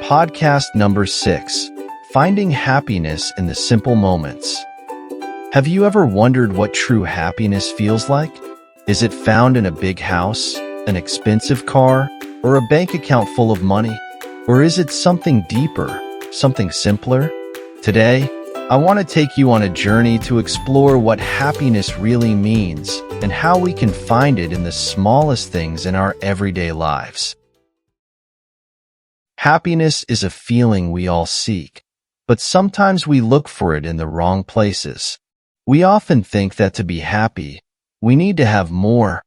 Podcast number 6, Finding Happiness in the Simple Moments. Have you ever wondered what true happiness feels like? Is it found in a big house, an expensive car, or a bank account full of money? Or is it something deeper, something simpler? Today, I want to take you on a journey to explore what happiness really means and how we can find it in the smallest things in our everyday lives. Happiness is a feeling we all seek, but sometimes we look for it in the wrong places. We often think that to be happy, we need to have more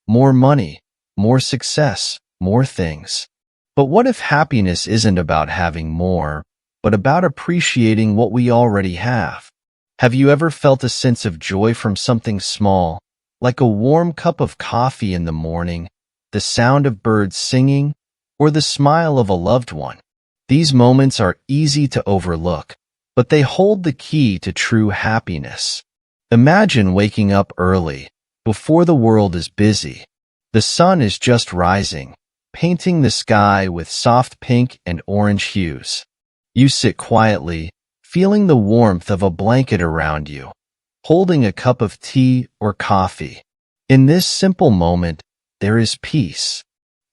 money, more success, more things. But what if happiness isn't about having more, but about appreciating what we already have? Have you ever felt a sense of joy from something small, like a warm cup of coffee in the morning, the sound of birds singing, or the smile of a loved one? These moments are easy to overlook, but they hold the key to true happiness. Imagine waking up early, before the world is busy. The sun is just rising, painting the sky with soft pink and orange hues. You sit quietly, feeling the warmth of a blanket around you, holding a cup of tea or coffee. In this simple moment, there is peace.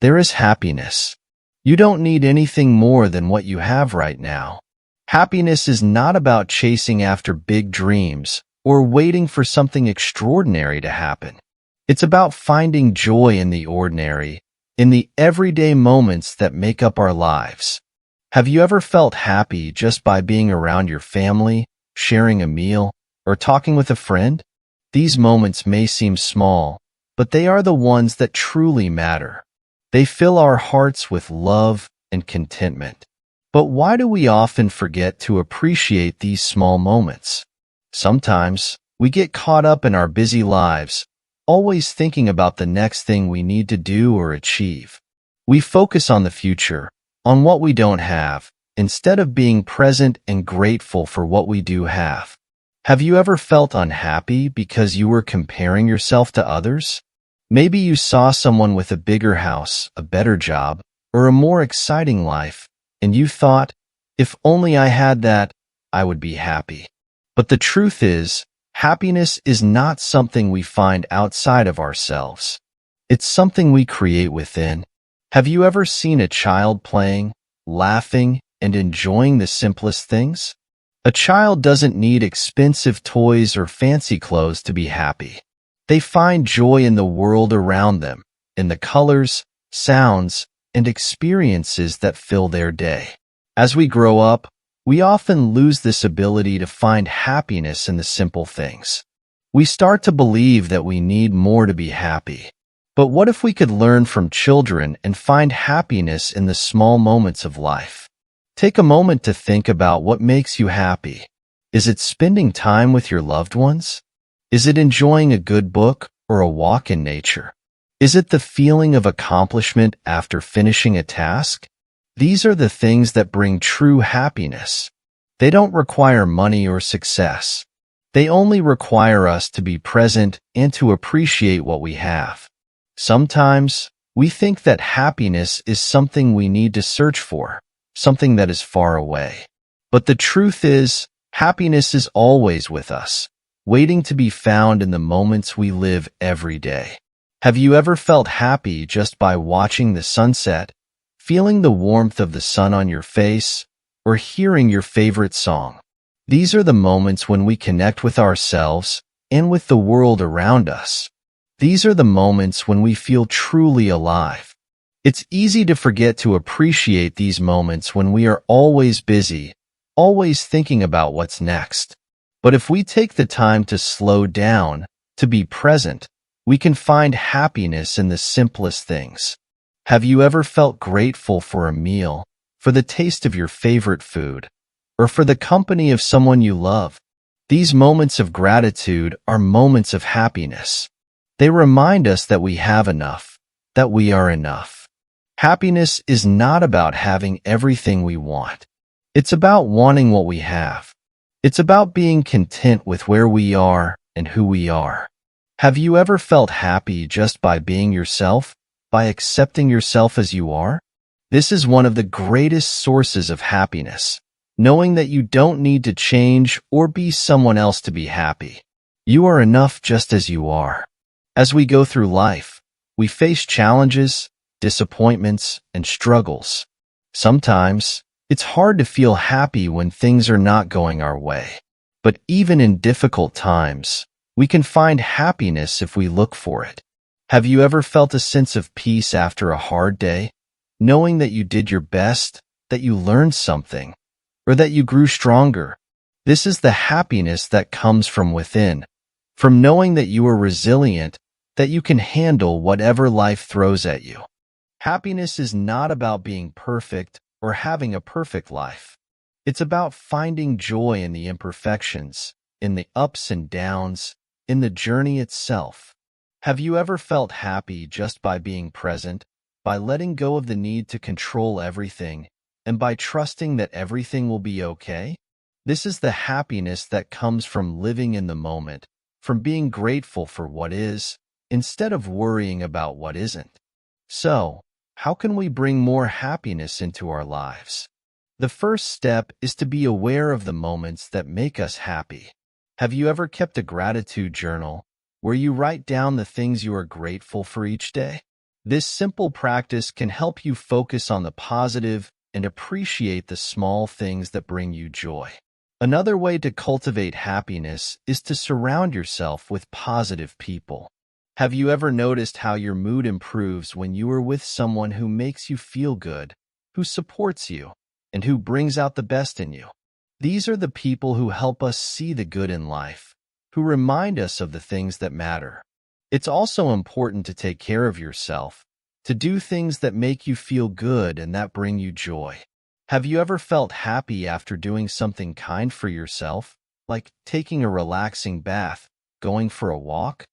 There is happiness. You don't need anything more than what you have right now. Happiness is not about chasing after big dreams or waiting for something extraordinary to happen. It's about finding joy in the ordinary, in the everyday moments that make up our lives. Have you ever felt happy just by being around your family, sharing a meal, or talking with a friend? These moments may seem small, but they are the ones that truly matter. They fill our hearts with love and contentment. But why do we often forget to appreciate these small moments? Sometimes, we get caught up in our busy lives, always thinking about the next thing we need to do or achieve. We focus on the future, on what we don't have, instead of being present and grateful for what we do have. Have you ever felt unhappy because you were comparing yourself to others? Maybe you saw someone with a bigger house, a better job, or a more exciting life, and you thought, if only I had that, I would be happy. But the truth is, happiness is not something we find outside of ourselves. It's something we create within. Have you ever seen a child playing, laughing, and enjoying the simplest things? A child doesn't need expensive toys or fancy clothes to be happy. They find joy in the world around them, in the colors, sounds, and experiences that fill their day. As we grow up, we often lose this ability to find happiness in the simple things. We start to believe that we need more to be happy. But what if we could learn from children and find happiness in the small moments of life? Take a moment to think about what makes you happy. Is it spending time with your loved ones? Is it enjoying a good book or a walk in nature? Is it the feeling of accomplishment after finishing a task? These are the things that bring true happiness. They don't require money or success. They only require us to be present and to appreciate what we have. Sometimes, we think that happiness is something we need to search for, something that is far away. But the truth is, happiness is always with us, waiting to be found in the moments we live every day. Have you ever felt happy just by watching the sunset, feeling the warmth of the sun on your face, or hearing your favorite song? These are the moments when we connect with ourselves and with the world around us. These are the moments when we feel truly alive. It's easy to forget to appreciate these moments when we are always busy, always thinking about what's next. But if we take the time to slow down, to be present, we can find happiness in the simplest things. Have you ever felt grateful for a meal, for the taste of your favorite food, or for the company of someone you love? These moments of gratitude are moments of happiness. They remind us that we have enough, that we are enough. Happiness is not about having everything we want. It's about wanting what we have. It's about being content with where we are and who we are. Have you ever felt happy just by being yourself, by accepting yourself as you are? This is one of the greatest sources of happiness, knowing that you don't need to change or be someone else to be happy. You are enough just as you are. As we go through life, we face challenges, disappointments, and struggles. Sometimes, it's hard to feel happy when things are not going our way. But even in difficult times, we can find happiness if we look for it. Have you ever felt a sense of peace after a hard day, knowing that you did your best, that you learned something, or that you grew stronger? This is the happiness that comes from within, from knowing that you are resilient, that you can handle whatever life throws at you. Happiness is not about being perfect or having a perfect life. It's about finding joy in the imperfections, in the ups and downs, in the journey itself. Have you ever felt happy just by being present, by letting go of the need to control everything, and by trusting that everything will be okay? This is the happiness that comes from living in the moment, from being grateful for what is, instead of worrying about what isn't. So, how can we bring more happiness into our lives? The first step is to be aware of the moments that make us happy. Have you ever kept a gratitude journal where you write down the things you are grateful for each day? This simple practice can help you focus on the positive and appreciate the small things that bring you joy. Another way to cultivate happiness is to surround yourself with positive people. Have you ever noticed how your mood improves when you are with someone who makes you feel good, who supports you, and who brings out the best in you? These are the people who help us see the good in life, who remind us of the things that matter. It's also important to take care of yourself, to do things that make you feel good and that bring you joy. Have you ever felt happy after doing something kind for yourself, like taking a relaxing bath, going for a walk,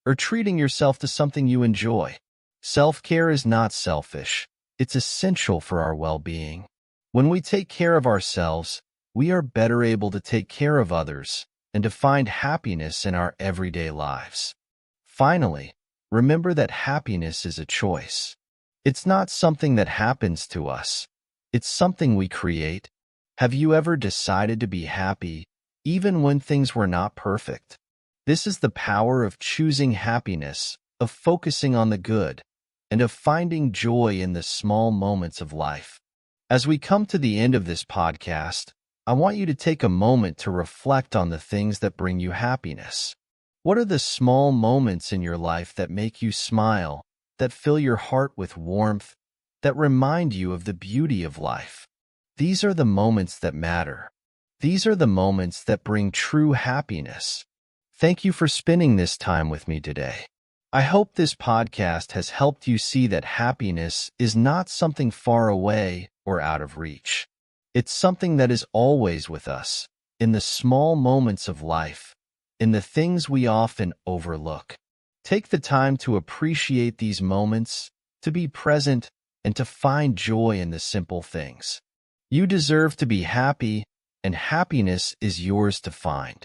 or treating yourself to something you enjoy? Self-care is not selfish. It's essential for our well-being. When we take care of ourselves, we are better able to take care of others and to find happiness in our everyday lives. Finally, remember that happiness is a choice. It's not something that happens to us. It's something we create. Have you ever decided to be happy, even when things were not perfect? This is the power of choosing happiness, of focusing on the good, and of finding joy in the small moments of life. As we come to the end of this podcast, I want you to take a moment to reflect on the things that bring you happiness. What are the small moments in your life that make you smile, that fill your heart with warmth, that remind you of the beauty of life? These are the moments that matter. These are the moments that bring true happiness. Thank you for spending this time with me today. I hope this podcast has helped you see that happiness is not something far away or out of reach. It's something that is always with us, in the small moments of life, in the things we often overlook. Take the time to appreciate these moments, to be present, and to find joy in the simple things. You deserve to be happy, and happiness is yours to find.